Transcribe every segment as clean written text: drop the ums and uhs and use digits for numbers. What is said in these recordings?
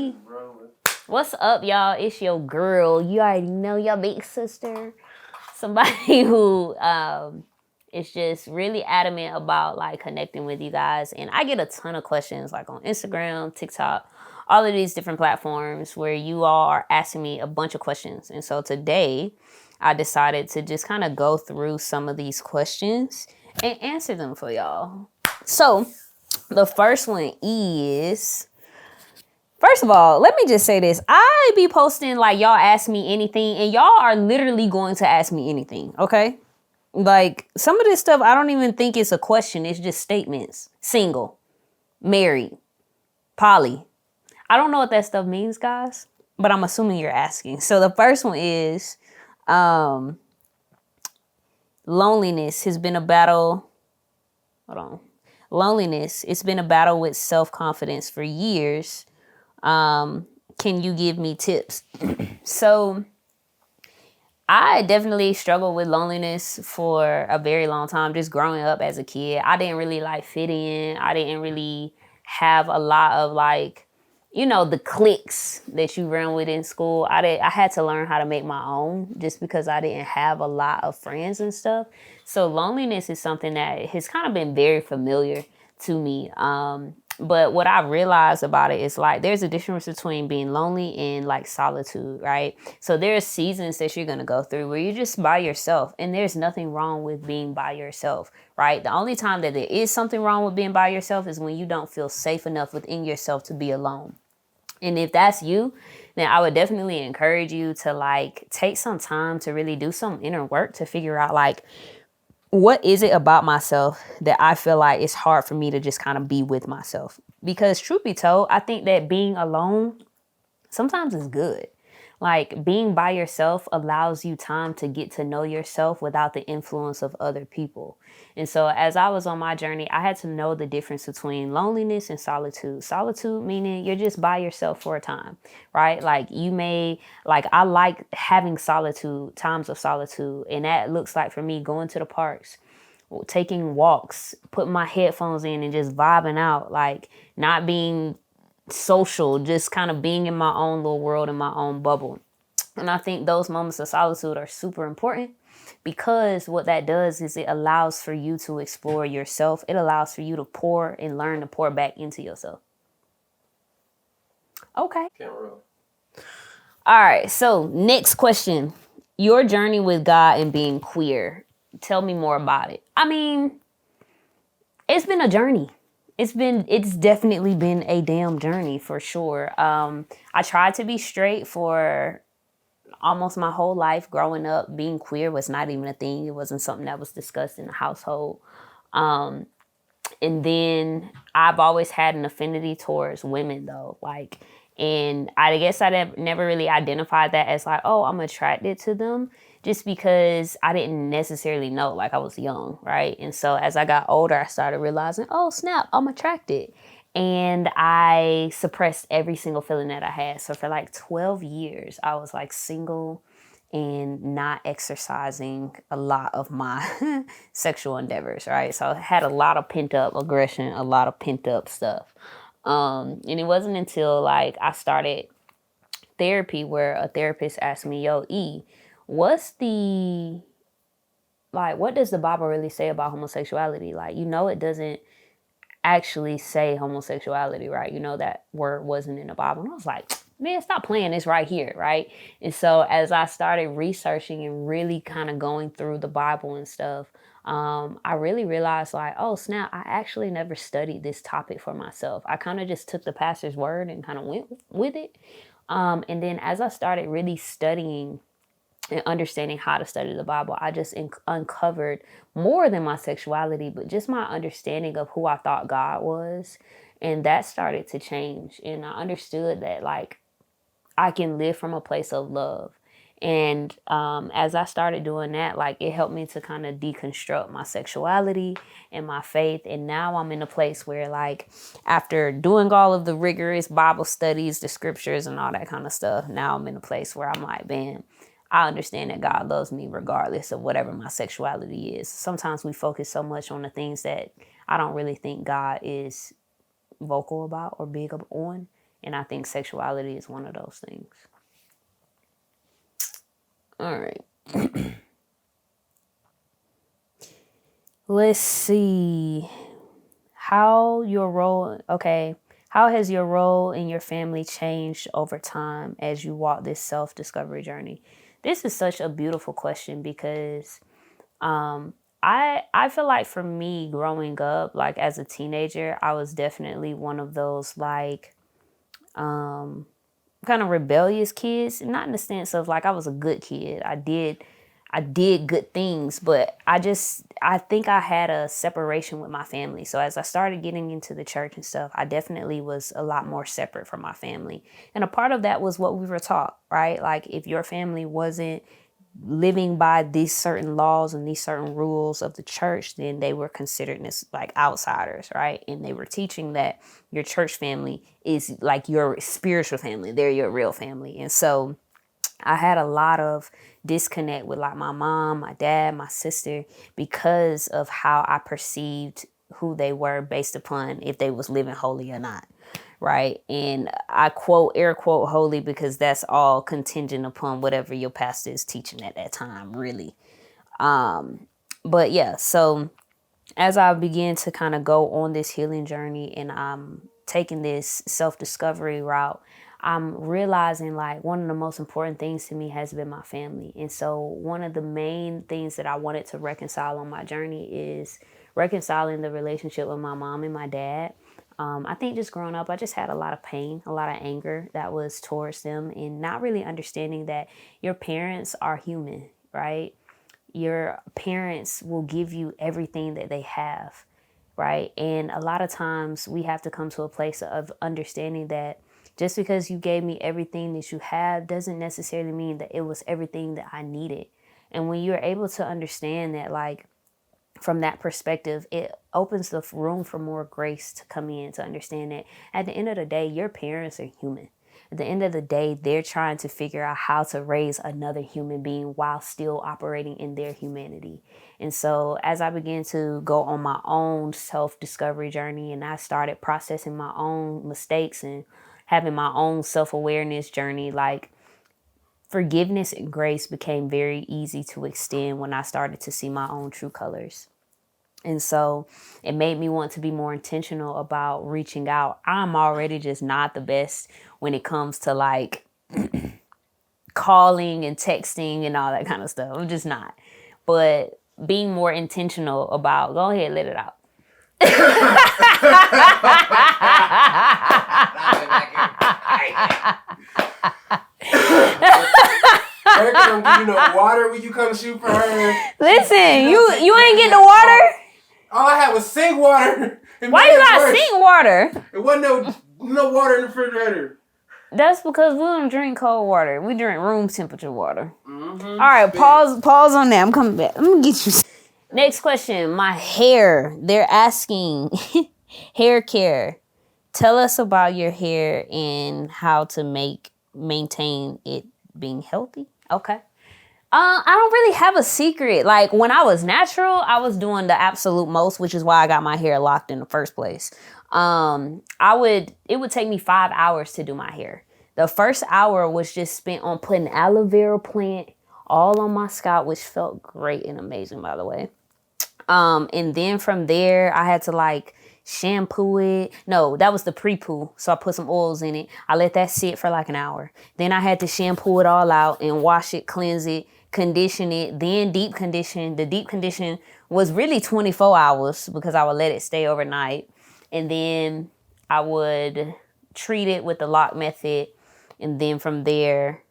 Hey, what's up, y'all? It's your girl. You already know your big sister. Somebody who is just really adamant about like connecting with you guys. And I get a ton of questions like on Instagram, TikTok, all of these different platforms where you all are asking me a bunch of questions. And so today I decided to just kind of go through some of these questions and answer them for y'all. So the first one is, first of all, let me just say this. I be posting like y'all ask me anything and y'all are literally going to ask me anything, okay? Like some of this stuff I don't even think it's a question. It's just statements. Single, married, poly. I don't know what that stuff means, guys, but I'm assuming you're asking. So the first one is loneliness has been a battle. Hold on. Loneliness. It's been a battle with self-confidence for years. Can you give me tips? So I definitely struggled with loneliness for a very long time, just growing up as a kid. I didn't really like fit in. I didn't really have a lot of like, the cliques that you run with in school. I had to learn how to make my own just because I didn't have a lot of friends and stuff. So loneliness is something that has kind of been very familiar to me. But what I realized about it is like there's a difference between being lonely and like solitude, right? So there's seasons that you're gonna go through where you're just by yourself, and there's nothing wrong with being by yourself, right? The only time that there is something wrong with being by yourself is when you don't feel safe enough within yourself to be alone. And if that's you, then I would definitely encourage you to like take some time to really do some inner work to figure out like, what is it about myself that I feel like it's hard for me to just kind of be with myself? Because truth be told, I think that being alone sometimes is good. Like being by yourself allows you time to get to know yourself without the influence of other people. And so as I was on my journey, I had to know the difference between loneliness and solitude. Solitude meaning you're just by yourself for a time, right? Like I like having solitude, times of solitude. And that looks like for me going to the parks, taking walks, putting my headphones in and just vibing out, like not being social, just kind of being in my own little world, in my own bubble. And I think those moments of solitude are super important because what that does is it allows for you to explore yourself. It allows for you to pour and learn to pour back into yourself. Okay. All right. So next question. Your journey with God and being queer. Tell me more about it. I mean, it's been a journey. It's definitely been a damn journey for sure. I tried to be straight for almost my whole life growing up. Being queer was not even a thing. It wasn't something that was discussed in the household. And then I've always had an affinity towards women though. And I guess I never really identified that as like, oh, I'm attracted to them, just because I didn't necessarily know, like I was young, right? And so as I got older, I started realizing, oh, snap, I'm attracted. And I suppressed every single feeling that I had. So for like 12 years, I was like single and not exercising a lot of my sexual endeavors, right? So I had a lot of pent up aggression, a lot of pent up stuff. And it wasn't until like I started therapy where a therapist asked me, yo, E, what does the Bible really say about homosexuality? Like, it doesn't actually say homosexuality, right? That word wasn't in the Bible. And I was like, man, stop playing, this right here, right? And so as I started researching and really kind of going through the Bible and stuff, I really realized like, oh snap, I actually never studied this topic for myself. I kind of just took the pastor's word and kind of went with it. And then as I started really studying and understanding how to study the Bible, I just uncovered more than my sexuality, but just my understanding of who I thought God was. And that started to change. And I understood that like I can live from a place of love. And as I started doing that, like it helped me to kind of deconstruct my sexuality and my faith. And now I'm in a place where like after doing all of the rigorous Bible studies, the scriptures and all that kind of stuff, now I'm in a place where I'm like, man, I understand that God loves me regardless of whatever my sexuality is. Sometimes we focus so much on the things that I don't really think God is vocal about or big on. And I think sexuality is one of those things. All right. Let's see. How has your role in your family changed over time as you walk this self-discovery journey? This is such a beautiful question because I feel like for me growing up, like as a teenager, I was definitely one of those like kind of rebellious kids, not in the sense of like I was a good kid. I did good things, but I think I had a separation with my family. So as I started getting into the church and stuff, I definitely was a lot more separate from my family. And a part of that was what we were taught, right? Like if your family wasn't living by these certain laws and these certain rules of the church, then they were considered as like outsiders, right? And they were teaching that your church family is like your spiritual family. They're your real family. And so I had a lot of disconnect with like my mom, my dad, my sister, because of how I perceived who they were based upon if they was living holy or not. Right. And I quote, air quote, holy, because that's all contingent upon whatever your pastor is teaching at that time, really. But yeah, so as I began to kind of go on this healing journey and I'm taking this self-discovery route, I'm realizing like one of the most important things to me has been my family. And so one of the main things that I wanted to reconcile on my journey is reconciling the relationship with my mom and my dad. I think just growing up, I just had a lot of pain, a lot of anger that was towards them, and not really understanding that your parents are human, right? Your parents will give you everything that they have, right? And a lot of times we have to come to a place of understanding that just because you gave me everything that you have doesn't necessarily mean that it was everything that I needed. And when you're able to understand that, like, from that perspective, it opens the room for more grace to come in, to understand that at the end of the day, your parents are human. At the end of the day, they're trying to figure out how to raise another human being while still operating in their humanity. And so as I began to go on my own self-discovery journey and I started processing my own mistakes and having my own self-awareness journey, like forgiveness and grace became very easy to extend when I started to see my own true colors. And so it made me want to be more intentional about reaching out. I'm already just not the best when it comes to like calling and texting and all that kind of stuff. I'm just not. But being more intentional about, go ahead, let it out. Erica don't give you no water when you come shoot for her. Listen, you ain't getting the water? All I had was sink water. Why you got sink water? It wasn't no water in the refrigerator. That's because we don't drink cold water. We drink room temperature water. Mm-hmm. All right, pause on that. I'm coming back. I'm going to get you. Next question. My hair. They're asking hair care. Tell us about your hair and how to maintain it being healthy. Okay. I don't really have a secret. Like when I was natural, I was doing the absolute most, which is why I got my hair locked in the first place. It would take me 5 hours to do my hair. The first hour was just spent on putting aloe vera plant all on my scalp, which felt great and amazing, by the way. And then from there, I had to like shampoo it. No, that was the pre-poo. So I put some oils in it. I let that sit for like an hour. Then I had to shampoo it all out and wash it, cleanse it, condition it, then deep condition. The deep condition was really 24 hours because I would let it stay overnight. And then I would treat it with the lock method. And then from there,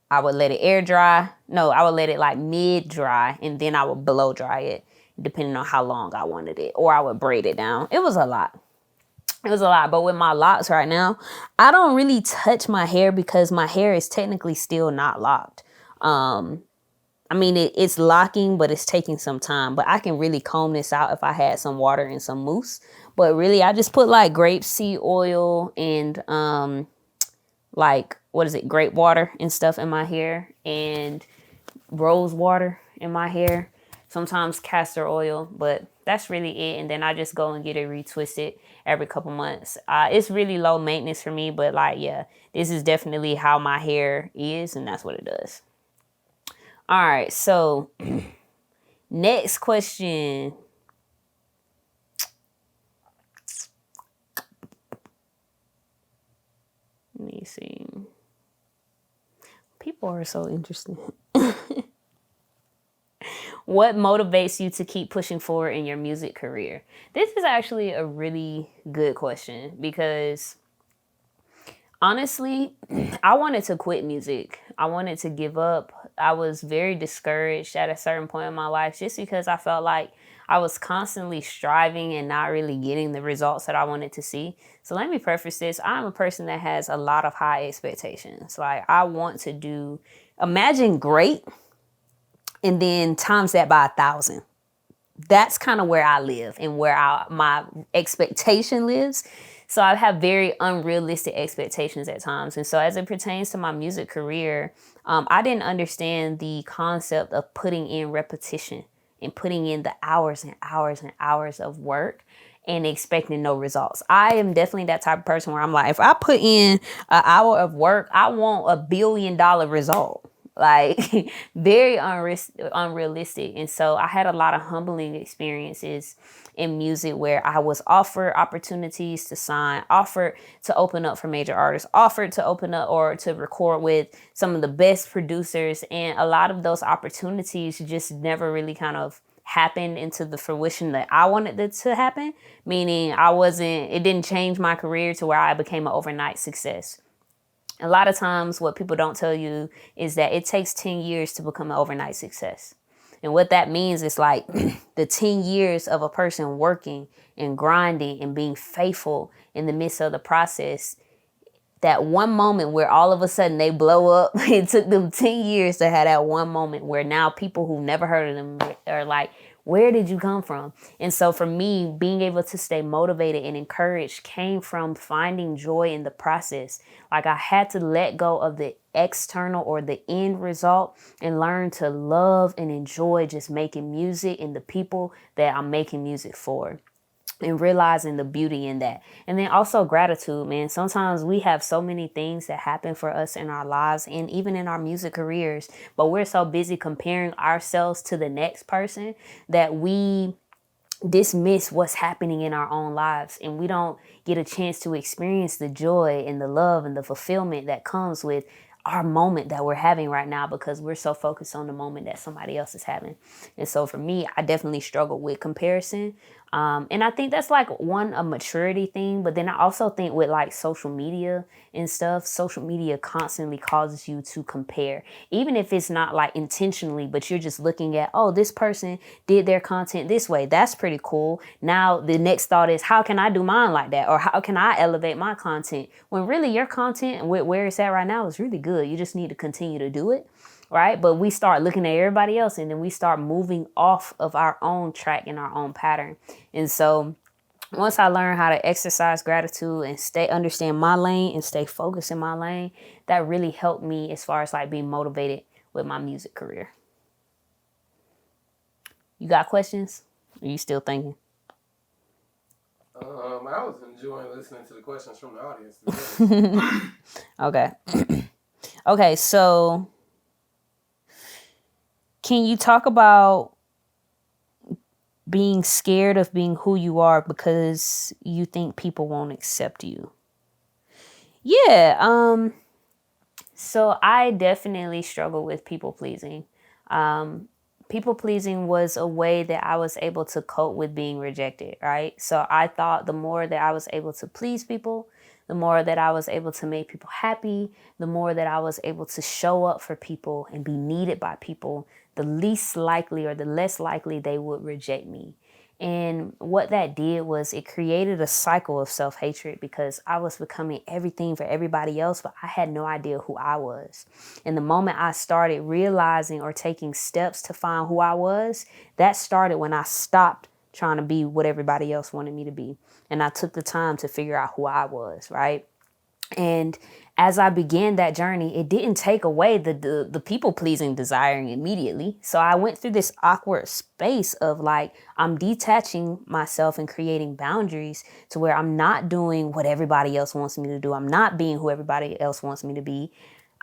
I would let it air dry. No, I would let it like mid dry and then I would blow dry it depending on how long I wanted it, or I would braid it down. It was a lot. But with my locks right now, I don't really touch my hair because my hair is technically still not locked. I mean, it's locking, but it's taking some time. But I can really comb this out if I had some water and some mousse. But really, I just put like grapeseed oil and grape water and stuff in my hair and rose water in my hair. Sometimes castor oil, but that's really it. And then I just go and get it retwisted every couple months. It's really low maintenance for me, but like, yeah, this is definitely how my hair is, and that's what it does. All right, so next question. Let me see. People are so interesting. What motivates you to keep pushing forward in your music career? This is actually a really good question because honestly, I wanted to quit music. I wanted to give up. I was very discouraged at a certain point in my life just because I felt like I was constantly striving and not really getting the results that I wanted to see. So let me preface this. I'm a person that has a lot of high expectations. Like I want to do, imagine great and then times that by 1,000. That's kind of where I live and where my expectation lives. So I have very unrealistic expectations at times. And so as it pertains to my music career, I didn't understand the concept of putting in repetition and putting in the hours and hours and hours of work and expecting no results. I am definitely that type of person where I'm like, if I put in an hour of work, I want $1 billion result. Like very unrealistic. And so I had a lot of humbling experiences in music where I was offered opportunities to sign, offered to open up for major artists, offered to open up or to record with some of the best producers. And a lot of those opportunities just never really kind of happened into the fruition that I wanted it to happen. Meaning it didn't change my career to where I became an overnight success. A lot of times what people don't tell you is that it takes 10 years to become an overnight success. And what that means is like the 10 years of a person working and grinding and being faithful in the midst of the process. That one moment where all of a sudden they blow up, it took them 10 years to have that one moment where now people who never heard of them are like, where did you come from? And so for me, being able to stay motivated and encouraged came from finding joy in the process. Like I had to let go of the external or the end result and learn to love and enjoy just making music and the people that I'm making music for. And realizing the beauty in that. And then also gratitude, man. Sometimes we have so many things that happen for us in our lives and even in our music careers, but we're so busy comparing ourselves to the next person that we dismiss what's happening in our own lives, and we don't get a chance to experience the joy and the love and the fulfillment that comes with our moment that we're having right now because we're so focused on the moment that somebody else is having. And so for me, I definitely struggle with comparison. And I think that's like a maturity thing. But then I also think with like social media and stuff, social media constantly causes you to compare, even if it's not like intentionally, but you're just looking at, oh, this person did their content this way. That's pretty cool. Now the next thought is, how can I do mine like that? Or how can I elevate my content? When really your content and where it's at right now is really good. You just need to continue to do it. Right. But we start looking at everybody else and then we start moving off of our own track and our own pattern. And so once I learned how to exercise gratitude and understand my lane and stay focused in my lane, that really helped me as far as like being motivated with my music career. You got questions? Are you still thinking? I was enjoying listening to the questions from the audience. Okay. Okay, so can you talk about being scared of being who you are because you think people won't accept you? Yeah, so I definitely struggle with people pleasing. People pleasing was a way that I was able to cope with being rejected, right? So I thought the more that I was able to please people, the more that I was able to make people happy, the more that I was able to show up for people and be needed by people, the least likely or the less likely they would reject me. And what that did was it created a cycle of self-hatred because I was becoming everything for everybody else, but I had no idea who I was. And the moment I started realizing or taking steps to find who I was, that started when I stopped trying to be what everybody else wanted me to be. And I took the time to figure out who I was, right? And as I began that journey, it didn't take away the people pleasing desiring immediately. So I went through this awkward space of like, I'm detaching myself and creating boundaries to where I'm not doing what everybody else wants me to do. I'm not being who everybody else wants me to be.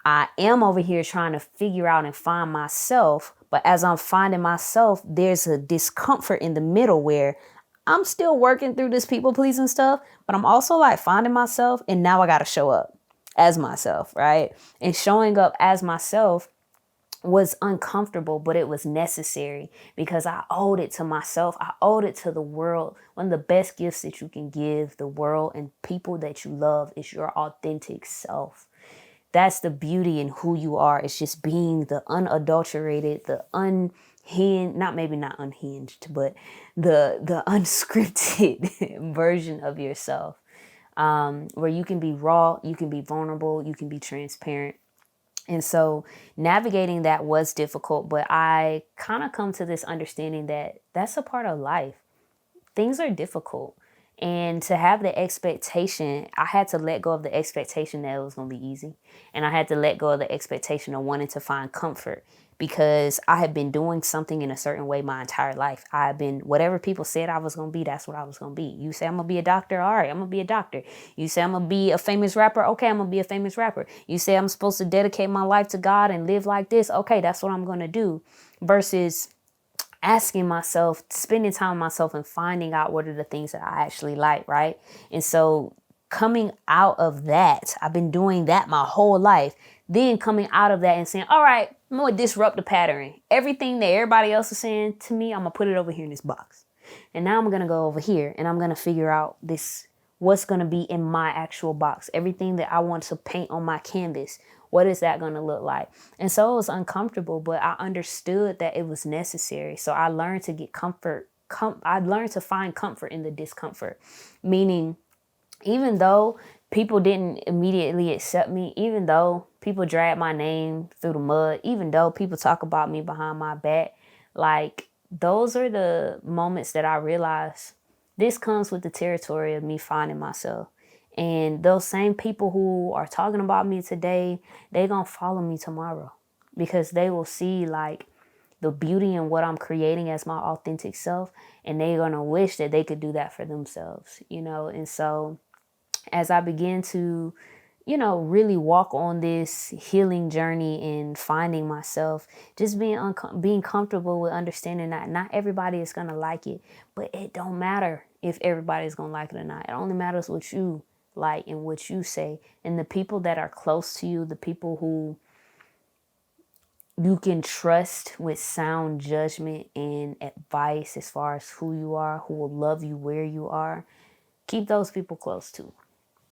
I am over here trying to figure out and find myself. But as I'm finding myself, there's a discomfort in the middle where I'm still working through this people pleasing stuff, but I'm also like finding myself. And now I got to show up as myself, right? And showing up as myself was uncomfortable, but it was necessary because I owed it to myself. I owed it to the world. One of the best gifts that you can give the world and people that you love is your authentic self. That's the beauty in who you are. It's just being the unadulterated, the unhinged, not unhinged, but the unscripted version of yourself, where you can be raw, you can be vulnerable, you can be transparent. And so navigating that was difficult, but I kind of come to this understanding that that's a part of life. Things are difficult. And to have the expectation, I had to let go of the expectation that it was going to be easy. And I had to let go of the expectation of wanting to find comfort because I had been doing something in a certain way my entire life. I had been, whatever people said I was going to be, that's what I was going to be. You say I'm going to be a doctor? All right, I'm going to be a doctor. You say I'm going to be a famous rapper? Okay, I'm going to be a famous rapper. You say I'm supposed to dedicate my life to God and live like this? Okay, that's what I'm going to do. Versus asking myself, spending time with myself and finding out what are the things that I actually like, right? And so coming out of that, I've been doing that my whole life. Then coming out of that and saying, all right, I'm going to disrupt the pattern. Everything that everybody else is saying to me, I'm going to put it over here in this box. And now I'm going to go over here and I'm going to figure out this, what's going to be in my actual box. Everything that I want to paint on my canvas, what is that going to look like? And so it was uncomfortable, but I understood that it was necessary. So I learned to get comfort. I learned to find comfort in the discomfort, meaning even though people didn't immediately accept me, even though people drag my name through the mud, even though people talk about me behind my back, like those are the moments that I realize this comes with the territory of me finding myself. And those same people who are talking about me today, they gonna follow me tomorrow because they will see like the beauty in what I'm creating as my authentic self, and they're gonna wish that they could do that for themselves, you know. And so as I begin to, you know, really walk on this healing journey and finding myself, just being comfortable with understanding that not everybody is gonna like it, but it don't matter if everybody's gonna like it or not. It only matters what you like and what you say, and the people that are close to you, the people who you can trust with sound judgment and advice as far as who you are, who will love you where you are. Keep those people close too.